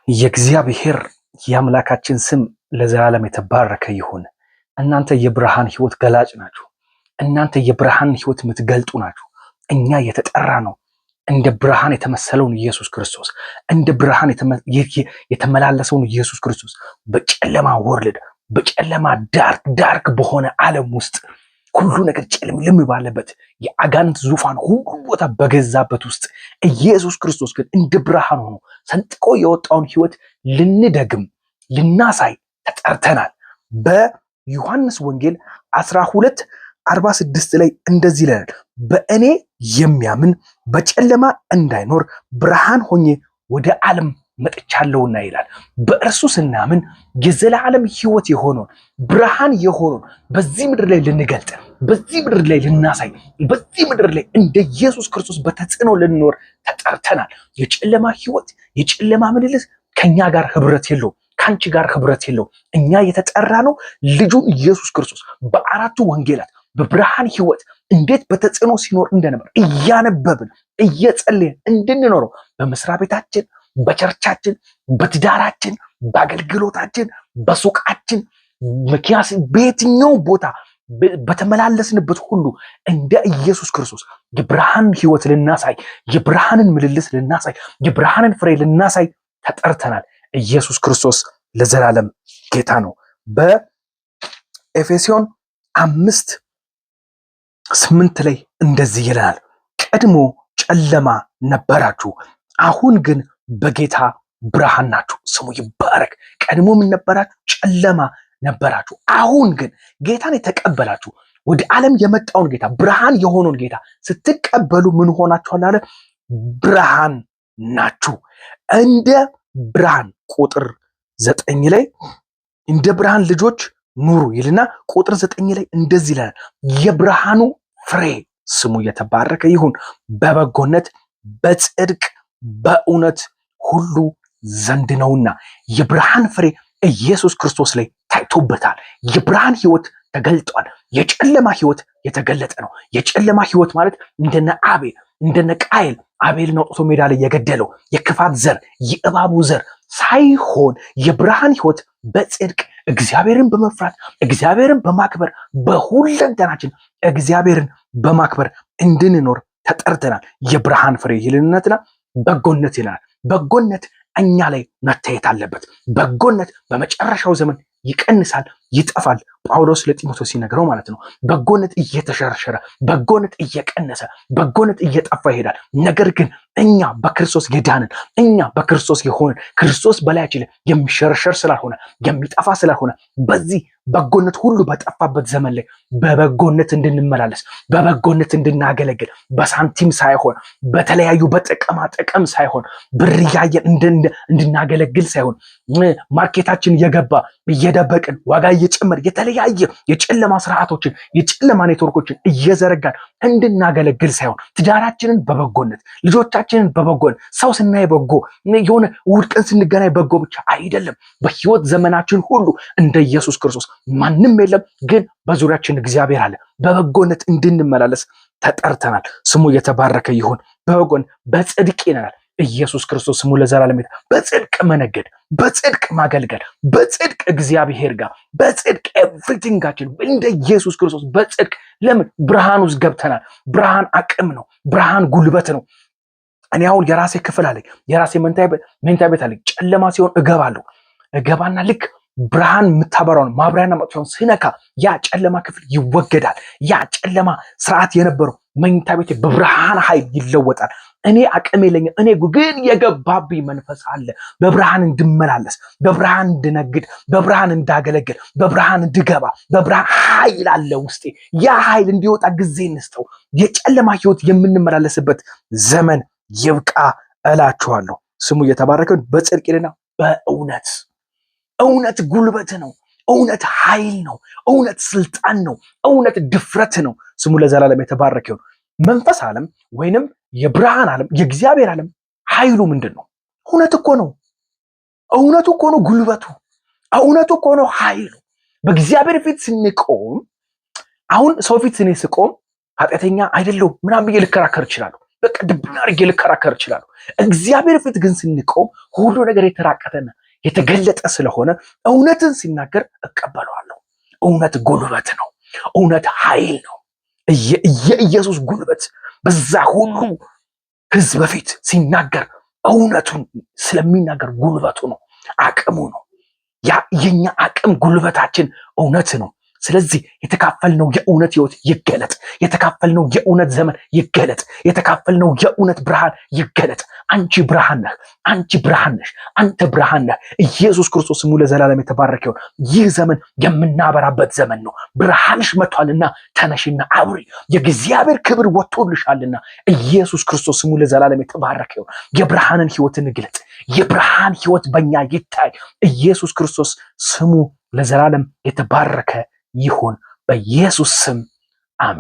የእግዚአብሔር የአምላካችን ስም ለዘላለም የተባረከ ይሁን። እናንተ የብርሃን ህይወት ገላጭ ናችሁ። እናንተ የብርሃን ህይወት የምትገልጡ ናችሁ። እኛ የተጠራ ነው እንደ ብርሃን የተመሰለውን ኢየሱስ ክርስቶስ፣ እንደ ብርሃን የተመላለሰውን ኢየሱስ ክርስቶስ በጨለማ ወርልድ፣ በጨለማ ዳርክ በሆነ ዓለም ውስጥ ሁሉ ነገር ጨልምልም ባለበት የአጋንንት ዙፋን ሁሉ ቦታ በገዛበት ውስጥ ኢየሱስ ክርስቶስ ግን እንደ ብርሃን ሆኖ ሰንጥቆ የወጣውን ህይወት ልንደግም ልናሳይ ተጠርተናል። በዮሐንስ ወንጌል 12:46 ላይ እንደዚህ ይላል፣ በእኔ የሚያምን በጨለማ እንዳይኖር ብርሃን ሆኜ ወደ ዓለም መጥቻለሁና ይላል። በእርሱ ስናምን የዘላለም ህይወት የሆነውን ብርሃን የሆነውን በዚህ ምድር ላይ ልንገልጥ፣ በዚህ ምድር ላይ ልናሳይ፣ በዚህ ምድር ላይ እንደ ኢየሱስ ክርስቶስ በተጽዕኖ ልንኖር ተጠርተናል። የጨለማ ህይወት፣ የጨለማ ምልልስ ከኛ ጋር ህብረት የለውም፣ ከአንቺ ጋር ህብረት የለውም። እኛ የተጠራ ነው ልጁ ኢየሱስ ክርስቶስ በአራቱ ወንጌላት በብርሃን ህይወት እንዴት በተጽዕኖ ሲኖር እንደነበር እያነበብን እየጸለየን እንድንኖረው በመስሪያ ቤታችን፣ በቸርቻችን፣ በትዳራችን፣ በአገልግሎታችን፣ በሱቃችን፣ ምክንያት በየትኛው ቦታ በተመላለስንበት ሁሉ እንደ ኢየሱስ ክርስቶስ የብርሃን ህይወት ልናሳይ፣ የብርሃንን ምልልስ ልናሳይ፣ የብርሃንን ፍሬ ልናሳይ ተጠርተናል። ኢየሱስ ክርስቶስ ለዘላለም ጌታ ነው። በኤፌሶን 5:8 ላይ እንደዚህ ይላል፣ ቀድሞ ጨለማ ነበራችሁ፣ አሁን ግን በጌታ ብርሃን ናችሁ። ስሙ ይባረክ። ቀድሞ ምን ነበራችሁ? ጨለማ ነበራችሁ። አሁን ግን ጌታን የተቀበላችሁ ወደ ዓለም የመጣውን ጌታ ብርሃን የሆነውን ጌታ ስትቀበሉ ምን ሆናችኋል አለ? ብርሃን ናችሁ። እንደ ብርሃን ቁጥር 9 ላይ እንደ ብርሃን ልጆች ኑሩ ይልና ቁጥር 9 ላይ እንደዚህ ይላል፣ የብርሃኑ ፍሬ ስሙ የተባረከ ይሁን በበጎነት በጽድቅ በእውነት ሁሉ ዘንድ ነውና። የብርሃን ፍሬ ኢየሱስ ክርስቶስ ላይ ታይቶበታል። የብርሃን ህይወት ተገልጧል። የጨለማ ህይወት የተገለጠ ነው። የጨለማ ህይወት ማለት እንደነ አቤል እንደነ ቃየል አቤልን አውጥቶ ሜዳ ላይ የገደለው የክፋት ዘር የእባቡ ዘር ሳይሆን የብርሃን ህይወት በጽድቅ እግዚአብሔርን በመፍራት እግዚአብሔርን በማክበር በሁለንተናችን እግዚአብሔርን በማክበር እንድንኖር ተጠርተናል። የብርሃን ፍሬ ይልነትና በጎነት ይላል። በጎነት እኛ ላይ መታየት አለበት። በጎነት በመጨረሻው ዘመን ይቀንሳል፣ ይጠፋል። ጳውሎስ ለጢሞቴዎስ ሲነግረው ማለት ነው። በጎነት እየተሸረሸረ፣ በጎነት እየቀነሰ፣ በጎነት እየጠፋ ይሄዳል። ነገር ግን እኛ በክርስቶስ የዳንን፣ እኛ በክርስቶስ የሆንን፣ ክርስቶስ በላያችን የሚሸረሸር ስላልሆነ የሚጠፋ ስላልሆነ በዚህ በጎነት ሁሉ በጠፋበት ዘመን ላይ በበጎነት እንድንመላለስ፣ በበጎነት እንድናገለግል፣ በሳንቲም ሳይሆን በተለያዩ በጥቅማ ጥቅም ሳይሆን ብር እያየን እንድናገለግል ሳይሆን ማርኬታችን እየገባ እየደበቅን ዋጋ እየጨመር የተለያየ የጨለማ ስርዓቶችን የጨለማ ኔትወርኮችን እየዘረጋን እንድናገለግል ሳይሆን ትዳራችንን በበጎነት ልጆቻችንን በበጎነት ሰው ስናይ በጎ የሆነ እሑድ ቀን ስንገናኝ በጎ ብቻ አይደለም። በህይወት ዘመናችን ሁሉ እንደ ኢየሱስ ክርስቶስ ማንም የለም፣ ግን በዙሪያችን እግዚአብሔር አለ። በበጎነት እንድንመላለስ ተጠርተናል። ስሙ የተባረከ ይሁን። በበጎነት በጽድቅ ይነናል። ኢየሱስ ክርስቶስ ስሙ ለዘላለም ይሁን። በጽድቅ መነገድ፣ በጽድቅ ማገልገል፣ በጽድቅ እግዚአብሔር ጋር በጽድቅ ኤቭሪቲንጋችን እንደ ኢየሱስ ክርስቶስ በጽድቅ ለምን ብርሃን ውስጥ ገብተናል። ብርሃን አቅም ነው። ብርሃን ጉልበት ነው። እኔ አሁን የራሴ ክፍል አለኝ፣ የራሴ መኝታ ቤት አለኝ። ጨለማ ሲሆን እገባና ልክ ብርሃን የምታበራውን ማብሪያና ማጥፊያውን ስነካ ያ ጨለማ ክፍል ይወገዳል። ያ ጨለማ ስርዓት የነበረው መኝታ ቤት በብርሃን ኃይል ይለወጣል። እኔ አቅም የለኝም፣ እኔ ግን የገባብኝ መንፈስ አለ። በብርሃን እንድመላለስ፣ በብርሃን እንድነግድ፣ በብርሃን እንዳገለግል፣ በብርሃን እንድገባ፣ በብርሃን ኃይል አለ ውስጤ። ያ ኃይል እንዲወጣ ጊዜ እንስጠው። የጨለማ ህይወት የምንመላለስበት ዘመን ይብቃ እላችኋለሁ። ስሙ እየተባረከን በጽድቅና በእውነት። እውነት ጉልበት ነው። እውነት ኃይል ነው። እውነት ስልጣን ነው። እውነት ድፍረት ነው። ስሙ ለዘላለም የተባረከ ይሁን። መንፈስ ዓለም ወይንም የብርሃን ዓለም የእግዚአብሔር ዓለም ኃይሉ ምንድን ነው? እውነት እኮ ነው። እውነቱ እኮ ነው ጉልበቱ። እውነቱ እኮ ነው ኃይሉ። በእግዚአብሔር ፊት ስንቆም፣ አሁን ሰው ፊት ስቆም ኃጢአተኛ አይደለሁም ምናምን ብዬ ልከራከር እችላለሁ። በቃ ድብና አድርጌ ልከራከር እችላለሁ። እግዚአብሔር ፊት ግን ስንቆም ሁሉ ነገር የተራቀተና የተገለጠ ስለሆነ እውነትን ሲናገር እቀበለዋለሁ። እውነት ጉልበት ነው። እውነት ኃይል ነው። የኢየሱስ ጉልበት በዛ ሁሉ ሕዝብ በፊት ሲናገር እውነቱን ስለሚናገር ጉልበቱ ነው፣ አቅሙ ነው። ያ የኛ አቅም ጉልበታችን እውነት ነው። ስለዚህ የተካፈልነው የእውነት ህይወት ይገለጥ። የተካፈልነው የእውነት ዘመን ይገለጥ። የተካፈልነው የእውነት ብርሃን ይገለጥ። አንቺ ብርሃን ነህ። አንቺ ብርሃን ነሽ። አንተ ብርሃን ነህ። ኢየሱስ ክርስቶስ ስሙ ለዘላለም የተባረከ ይሁን። ይህ ዘመን የምናበራበት ዘመን ነው። ብርሃንሽ መጥቷልና ተነሽና አብሪ። የእግዚአብሔር ክብር ወጥቶልሻልና ኢየሱስ ክርስቶስ ስሙ ለዘላለም የተባረከ ይሁን። የብርሃንን ህይወት እንግለጥ። የብርሃን ህይወት በእኛ ይታይ። ኢየሱስ ክርስቶስ ስሙ ለዘላለም የተባረከ ይሁን። በኢየሱስ ስም አሜን።